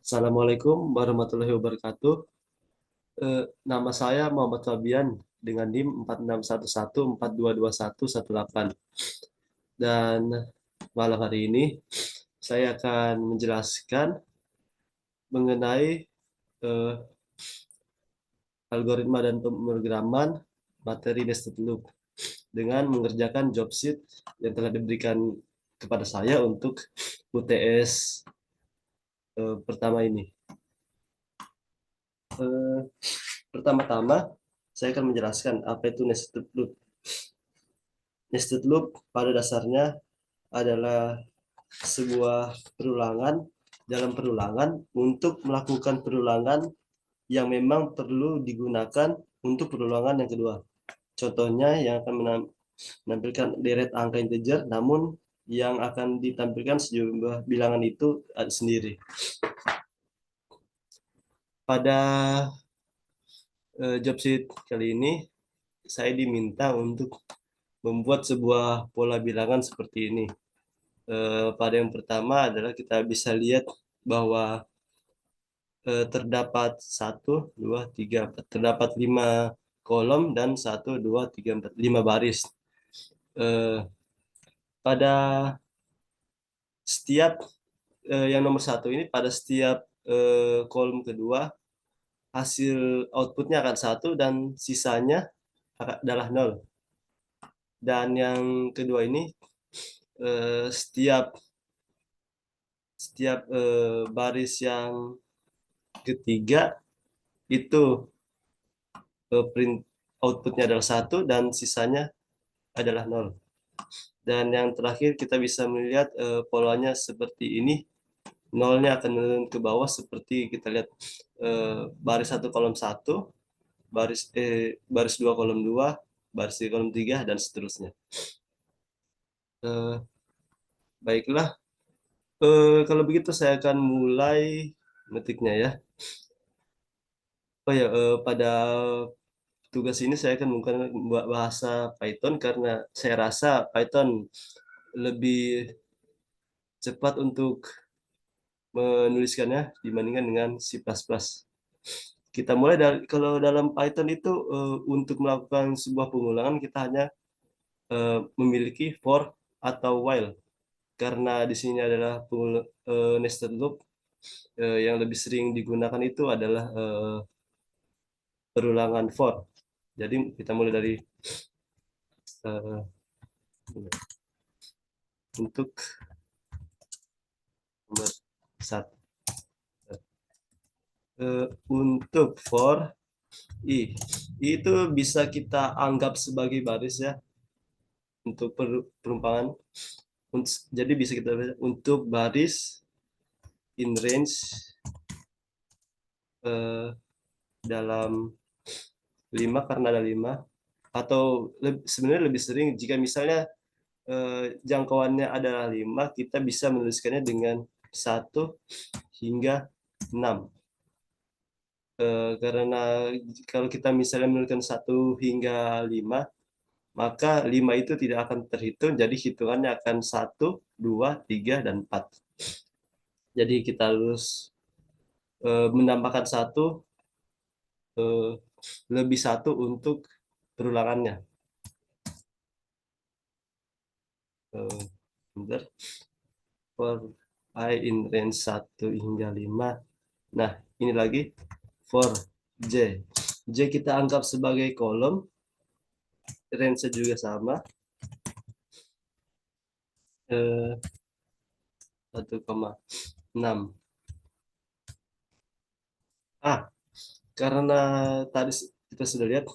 Assalamualaikum warahmatullahi wabarakatuh. Nama saya Muhammad Fabian dengan NIM 4611422118. Dan malam hari ini saya akan menjelaskan mengenai eh, algoritma dan pemrograman materi nested loop dengan mengerjakan job sheet yang telah diberikan kepada saya untuk UTS pertama ini. Eh, Pertama-tama, saya akan menjelaskan apa itu nested loop. Nested loop pada dasarnya adalah sebuah perulangan dalam perulangan untuk melakukan perulangan yang memang perlu digunakan untuk perulangan yang kedua. Contohnya yang akan menampilkan deret angka integer, namun yang akan ditampilkan sejumlah bilangan itu sendiri. Pada job sheet kali ini, saya diminta untuk membuat sebuah pola bilangan seperti ini. Pada yang pertama adalah kita bisa lihat bahwa terdapat satu, dua, tiga, empat. Terdapat 5 kolom dan satu, dua, tiga, empat, 5 baris. Eh, Pada setiap yang nomor satu ini pada setiap kolom kedua hasil outputnya akan satu dan sisanya adalah nol. Dan yang kedua ini setiap setiap baris yang ketiga itu print outputnya adalah satu dan sisanya adalah nol. Dan yang terakhir kita bisa melihat polanya seperti ini. Nolnya akan menurun ke bawah seperti kita lihat baris satu kolom satu, baris dua kolom dua, baris tiga kolom tiga dan seterusnya. Eh, Baiklah, kalau begitu saya akan mulai metiknya ya. Oh ya, pada tugas ini saya akan menggunakan bahasa Python karena saya rasa Python lebih cepat untuk menuliskannya dibandingkan dengan C++. Kita mulai dari kalau dalam Python itu untuk melakukan sebuah pengulangan kita hanya memiliki for atau while karena di sini adalah nested loop yang lebih sering digunakan itu adalah perulangan for. Jadi kita mulai dari uh, untuk nomor satu. Untuk for i itu bisa kita anggap sebagai baris ya untuk perumpamaan. Jadi bisa kita untuk baris in range eh, dalam 5 karena ada 5 atau sebenarnya lebih sering jika misalnya jangkauannya adalah 5 kita bisa menuliskannya dengan 1 hingga 6. Karena kalau kita misalnya menuliskan 1 hingga 5 maka 5 itu tidak akan terhitung jadi hitungannya akan 1, 2, 3, dan 4. Jadi kita harus menambahkan eh, lebih satu untuk perulangannya. Bentar. For I in range 1 hingga 5. Nah, ini lagi for J. J kita anggap sebagai kolom, range juga sama. 1,6. Ah, karena tadi kita sudah lihat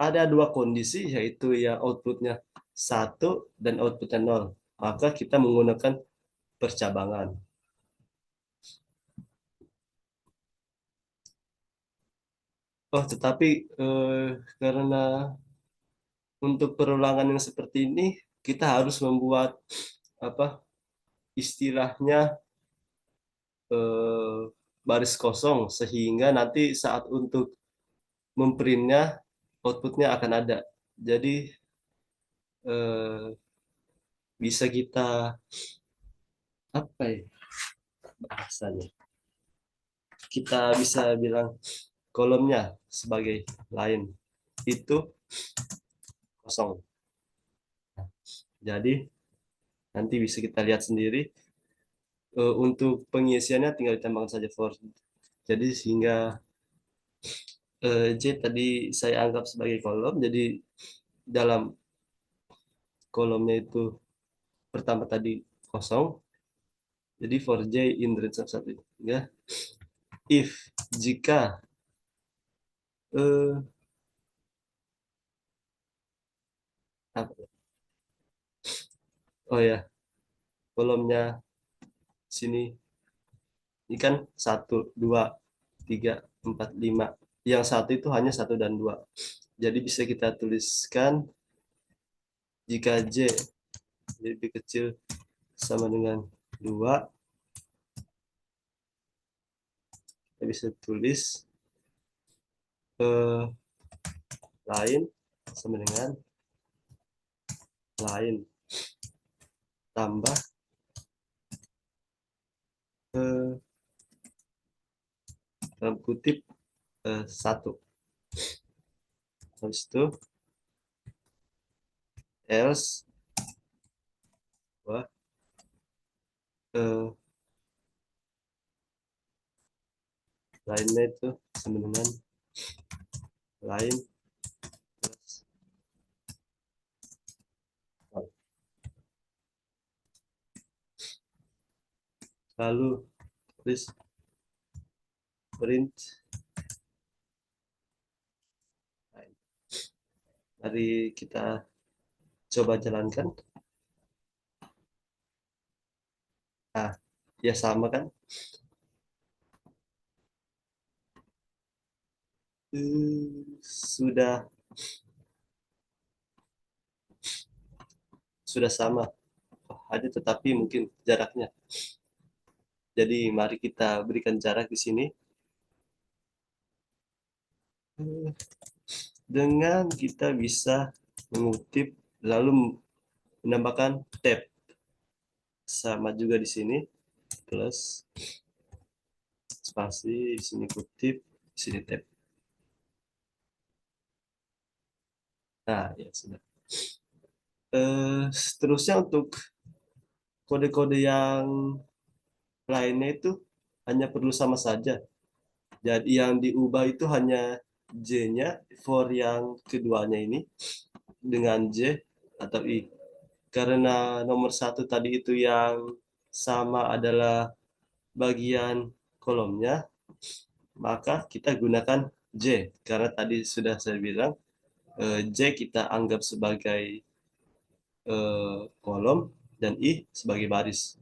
ada dua kondisi yaitu yang outputnya 1 dan outputnya 0. Maka kita menggunakan percabangan. Oh, tetapi karena untuk perulangan yang seperti ini kita harus membuat apa istilahnya eh, baris kosong sehingga nanti saat untuk memprintnya outputnya akan ada. Jadi eh, bisa kita apa ya bahasanya? kita bisa bilang kolomnya sebagai lain itu kosong. Jadi nanti bisa kita lihat sendiri. Untuk pengisiannya tinggal ditambahkan saja for. Jadi sehingga J tadi saya anggap sebagai kolom. Jadi dalam kolomnya itu pertama tadi kosong. Jadi for J in range of satu ya. If jika eh, apa- oh ya, kolomnya sini ini kan satu, dua, tiga, empat, lima. Yang satu itu hanya satu dan dua. Jadi bisa kita tuliskan jika J lebih kecil sama dengan dua, kita bisa tulis eh, lain sama dengan lain tambah eh, dalam kutip satu. Habis itu else bahwa eh, lainnya itu sama dengan lain plus one. Lalu tulis print lain. Mari kita coba jalankan. Nah, ya sama kan? Sudah sama. Ada tetapi mungkin jaraknya. Jadi mari kita berikan jarak di sini. Dengan kita bisa mengutip lalu menambahkan tab. Sama juga di sini plus spasi, di sini kutip, di sini tab. Nah, ya sudah. Seterusnya untuk kode-kode yang lainnya itu hanya perlu sama saja. Jadi yang diubah itu hanya J-nya for yang keduanya ini dengan J atau I. Karena nomor satu tadi itu yang sama adalah bagian kolomnya, maka kita gunakan J. Karena tadi sudah saya bilang, J kita anggap sebagai kolom dan I sebagai baris.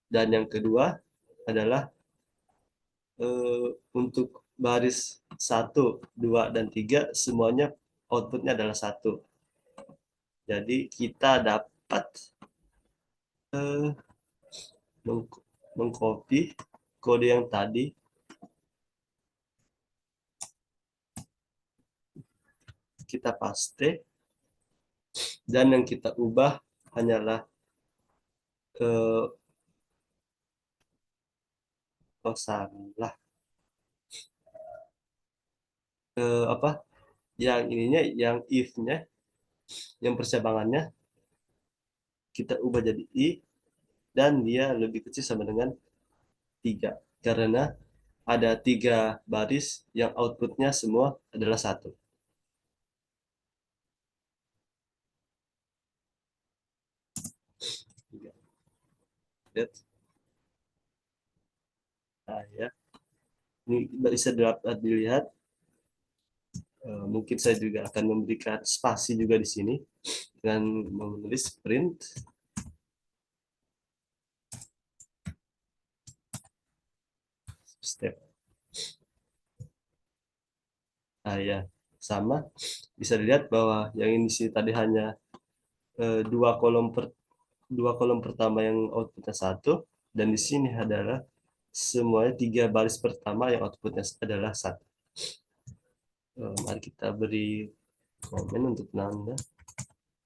Dan yang kedua adalah untuk baris satu, 2, dan 3 semuanya outputnya adalah satu. Jadi kita dapat eh, mengcopy kode yang tadi, kita paste, dan yang kita ubah hanyalah eh, oh salah, apa yang ininya, yang if-nya, yang percabangannya kita ubah jadi I dan dia lebih kecil sama dengan 3 karena ada 3 baris yang outputnya semua adalah satu. Lihat. Nah, ya. Ini bisa dapat dilihat. Mungkin saya juga akan memberikan spasi juga di sini dengan menulis print step. Nah, ya, sama. Bisa dilihat bahwa yang ini sih tadi hanya dua kolom dua kolom pertama yang outputnya satu, dan di sini adalah semuanya 3 baris pertama yang outputnya adalah satu. Mari kita beri komen untuk nanda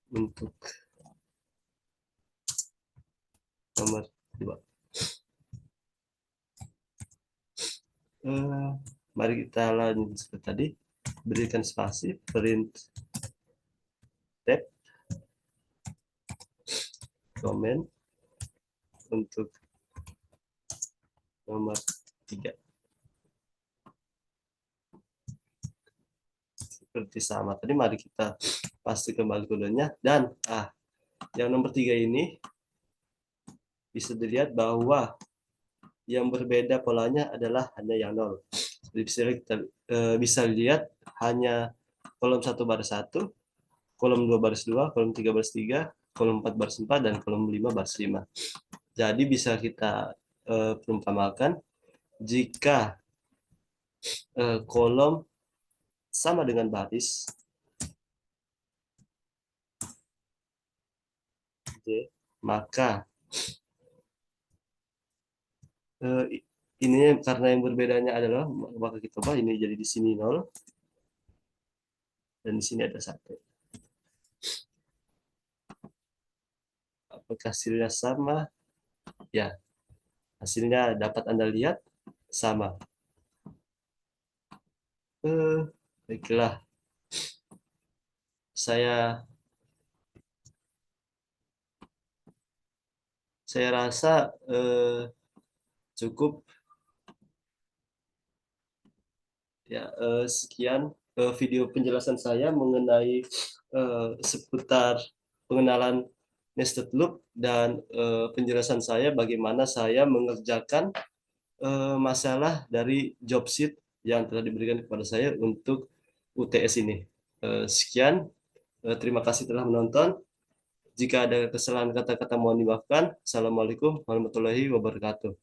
untuk nomor 2. Eh, Mari kita lanjut seperti tadi, berikan spasi, print tab, komen untuk nomor 3. Seperti sama tadi, mari kita pasti kembali kodenya. Dan yang nomor 3 ini bisa dilihat bahwa yang berbeda polanya adalah hanya yang nol. Jadi bisa kita bisa lihat hanya kolom 1 baris 1, kolom 2 baris 2, kolom 3 baris 3, kolom 4 baris 4, dan kolom 5 baris 5. Jadi bisa kita perumpamakan jika kolom sama dengan baris, maka ini karena yang berbedanya adalah, maka kita ubah ini jadi di sini 0 dan di sini ada 1. Apakah hasilnya sama? Ya, hasilnya dapat Anda lihat sama. Baiklah, saya rasa cukup ya. Sekian video penjelasan saya mengenai seputar pengenalan nested loop dan penjelasan saya bagaimana saya mengerjakan masalah dari job sheet yang telah diberikan kepada saya untuk UTS ini. Sekian, terima kasih telah menonton. Jika ada kesalahan kata-kata mohon dimaafkan. Assalamualaikum warahmatullahi wabarakatuh.